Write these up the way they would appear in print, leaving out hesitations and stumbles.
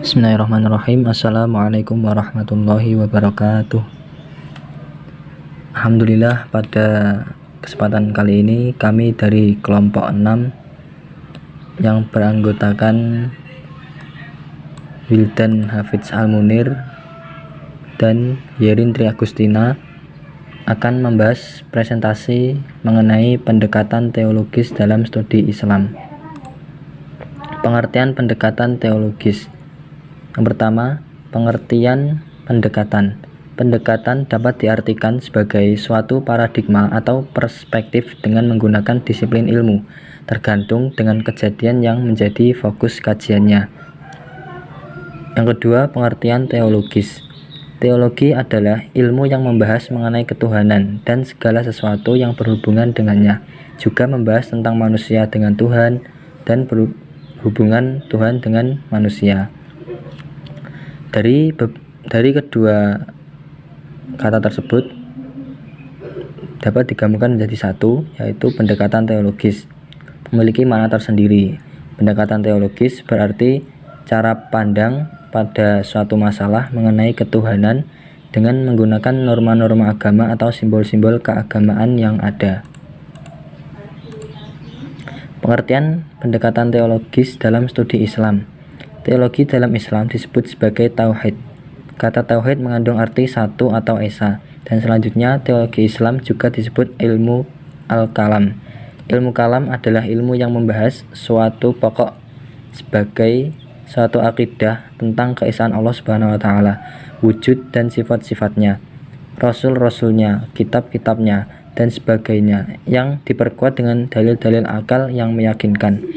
Bismillahirrahmanirrahim. Assalamualaikum warahmatullahi wabarakatuh. Alhamdulillah, pada kesempatan kali ini kami dari kelompok 6 yang beranggotakan Wildan Hafidz Al-Munir dan Yerin Tri Agustina akan membahas presentasi mengenai pendekatan teologis dalam studi Islam. Pengertian pendekatan teologis. Yang pertama, pengertian pendekatan. Pendekatan dapat diartikan sebagai suatu paradigma atau perspektif dengan menggunakan disiplin ilmu, tergantung dengan kejadian yang menjadi fokus kajiannya. Yang kedua, pengertian teologis. Teologi adalah ilmu yang membahas mengenai ketuhanan dan segala sesuatu yang berhubungan dengannya, juga membahas tentang manusia dengan Tuhan dan hubungan Tuhan dengan manusia. Dari kedua kata tersebut dapat digabungkan menjadi satu, yaitu pendekatan teologis. Memiliki makna tersendiri. Pendekatan teologis berarti cara pandang pada suatu masalah mengenai ketuhanan dengan menggunakan norma-norma agama atau simbol-simbol keagamaan yang ada. Pengertian pendekatan teologis dalam studi Islam. Teologi dalam Islam disebut sebagai tauhid. Kata tauhid mengandung arti satu atau esa, dan selanjutnya teologi Islam juga disebut ilmu al-kalam. Ilmu kalam adalah ilmu yang membahas suatu pokok sebagai suatu akidah tentang keesaan Allah Subhanahu wa taala, wujud dan sifat-sifatnya, rasul-rasulnya, kitab-kitabnya, dan sebagainya, yang diperkuat dengan dalil-dalil akal yang meyakinkan.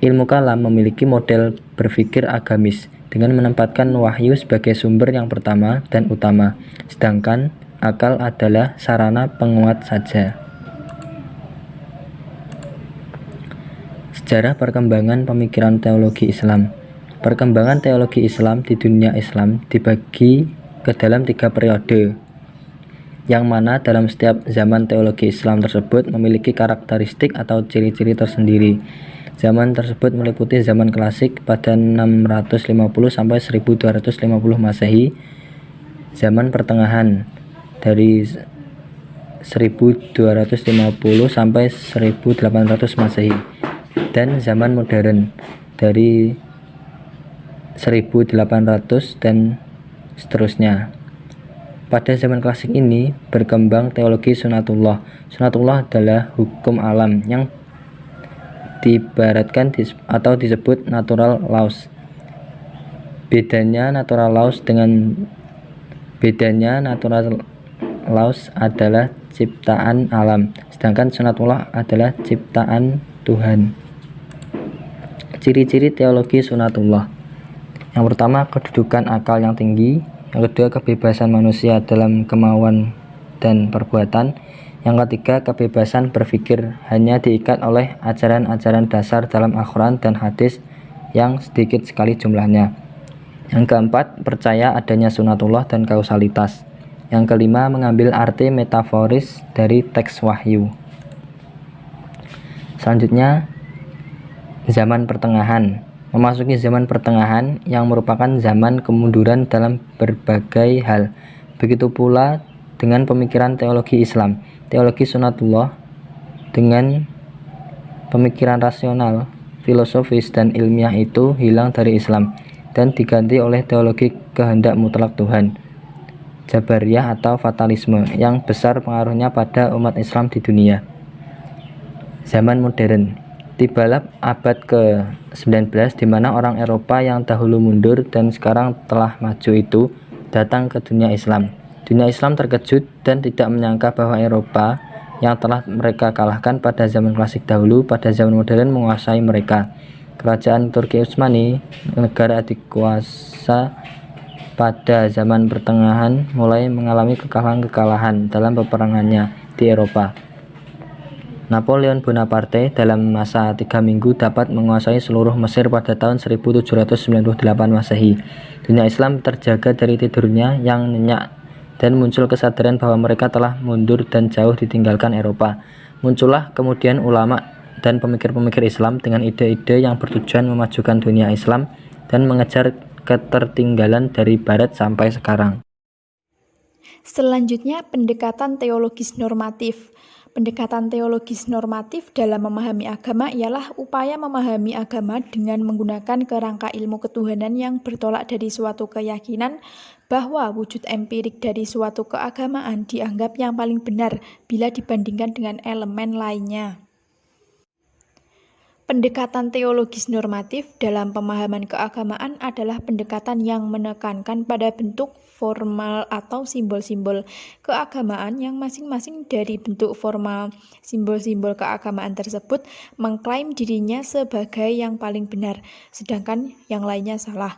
Ilmu kalam memiliki model berpikir agamis dengan menempatkan wahyu sebagai sumber yang pertama dan utama, sedangkan akal adalah sarana penguat saja. Sejarah perkembangan pemikiran teologi Islam. Perkembangan teologi Islam di dunia Islam dibagi ke dalam 3 periode, yang mana dalam setiap zaman teologi Islam tersebut memiliki karakteristik atau ciri-ciri tersendiri. Zaman tersebut meliputi zaman klasik pada 650 sampai 1250 Masehi, zaman pertengahan dari 1250 sampai 1800 Masehi, dan zaman modern dari 1800 dan seterusnya. Pada zaman klasik ini berkembang teologi sunatullah. Sunatullah adalah hukum alam yang diibaratkan atau disebut natural laws. Bedanya natural laws adalah ciptaan alam, sedangkan sunatullah adalah ciptaan Tuhan. Ciri-ciri teologi sunatullah. Yang pertama, kedudukan akal yang tinggi. Yang kedua, kebebasan manusia dalam kemauan dan perbuatan. Yang ketiga, kebebasan berpikir hanya diikat oleh ajaran-ajaran dasar dalam Al-Quran dan hadis yang sedikit sekali jumlahnya. Yang keempat, percaya adanya sunatullah dan kausalitas. Yang kelima, mengambil arti metaforis dari teks wahyu. Selanjutnya, zaman pertengahan. Memasuki zaman pertengahan yang merupakan zaman kemunduran dalam berbagai hal. Begitu pula dengan pemikiran teologi Islam. Teologi sunatullah dengan pemikiran rasional, filosofis, dan ilmiah itu hilang dari Islam dan diganti oleh teologi kehendak mutlak Tuhan, Jabariyah atau fatalisme, yang besar pengaruhnya pada umat Islam di dunia. Zaman modern. Tibalah abad ke-19 di mana orang Eropa yang dahulu mundur dan sekarang telah maju itu datang ke dunia Islam. Dunia Islam terkejut dan tidak menyangka bahwa Eropa yang telah mereka kalahkan pada zaman klasik dahulu pada zaman modern menguasai mereka. Kerajaan Turki Utsmani, negara adikuasa pada zaman pertengahan, mulai mengalami kekalahan-kekalahan dalam peperangannya di Eropa. Napoleon Bonaparte dalam masa 3 minggu dapat menguasai seluruh Mesir pada tahun 1798 Masehi. Dunia Islam terjaga dari tidurnya yang nyenyak dan muncul kesadaran bahwa mereka telah mundur dan jauh ditinggalkan Eropa. Muncullah kemudian ulama dan pemikir-pemikir Islam dengan ide-ide yang bertujuan memajukan dunia Islam dan mengejar ketertinggalan dari barat sampai sekarang. Selanjutnya, pendekatan teologis normatif. Pendekatan teologis normatif dalam memahami agama ialah upaya memahami agama dengan menggunakan kerangka ilmu ketuhanan yang bertolak dari suatu keyakinan bahwa wujud empirik dari suatu keagamaan dianggap yang paling benar bila dibandingkan dengan elemen lainnya. Pendekatan teologis normatif dalam pemahaman keagamaan adalah pendekatan yang menekankan pada bentuk formal atau simbol-simbol keagamaan yang masing-masing dari bentuk formal simbol-simbol keagamaan tersebut mengklaim dirinya sebagai yang paling benar, sedangkan yang lainnya salah.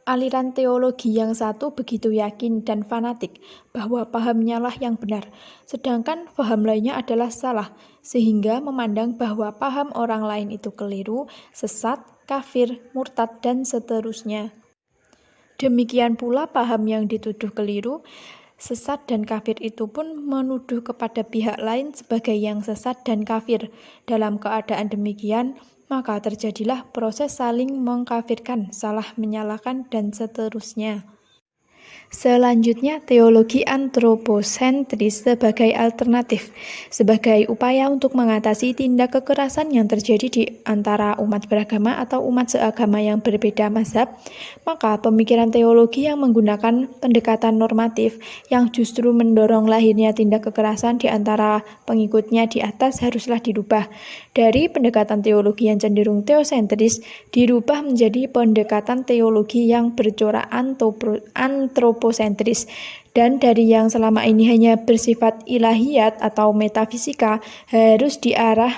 Aliran teologi yang satu begitu yakin dan fanatik bahwa pahamnya lah yang benar, sedangkan paham lainnya adalah salah, sehingga memandang bahwa paham orang lain itu keliru, sesat, kafir, murtad, dan seterusnya. Demikian pula paham yang dituduh keliru, sesat, dan kafir itu pun menuduh kepada pihak lain sebagai yang sesat dan kafir. Dalam keadaan demikian, maka terjadilah proses saling mengkafirkan, salah menyalahkan, dan seterusnya. Selanjutnya, teologi antroposentris sebagai alternatif, sebagai upaya untuk mengatasi tindak kekerasan yang terjadi di antara umat beragama atau umat seagama yang berbeda mazhab, maka pemikiran teologi yang menggunakan pendekatan normatif yang justru mendorong lahirnya tindak kekerasan di antara pengikutnya di atas haruslah dirubah. Dari pendekatan teologi yang cenderung teosentris, dirubah menjadi pendekatan teologi yang bercorak antroposentris, dan dari yang selama ini hanya bersifat ilahiyat atau metafisika harus diarah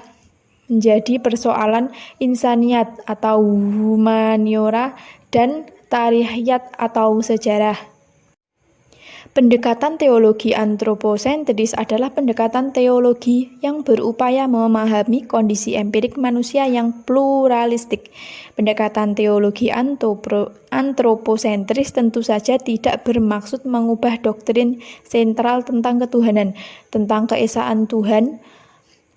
menjadi persoalan insaniat atau humaniora dan tarihiyat atau sejarah. Pendekatan teologi antroposentris adalah pendekatan teologi yang berupaya memahami kondisi empirik manusia yang pluralistik. Pendekatan teologi antroposentris tentu saja tidak bermaksud mengubah doktrin sentral tentang ketuhanan, tentang keesaan Tuhan,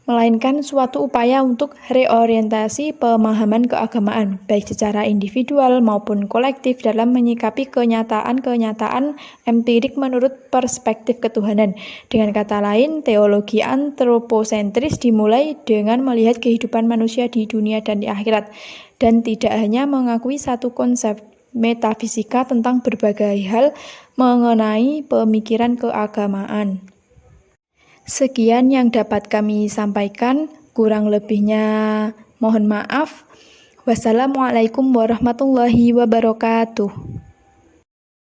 melainkan suatu upaya untuk reorientasi pemahaman keagamaan, baik secara individual maupun kolektif dalam menyikapi kenyataan-kenyataan empirik menurut perspektif ketuhanan. Dengan kata lain, teologi antroposentris dimulai dengan melihat kehidupan manusia di dunia dan di akhirat, dan tidak hanya mengakui satu konsep metafisika tentang berbagai hal mengenai pemikiran keagamaan. Sekian yang dapat kami sampaikan, kurang lebihnya mohon maaf. Wassalamualaikum warahmatullahi wabarakatuh.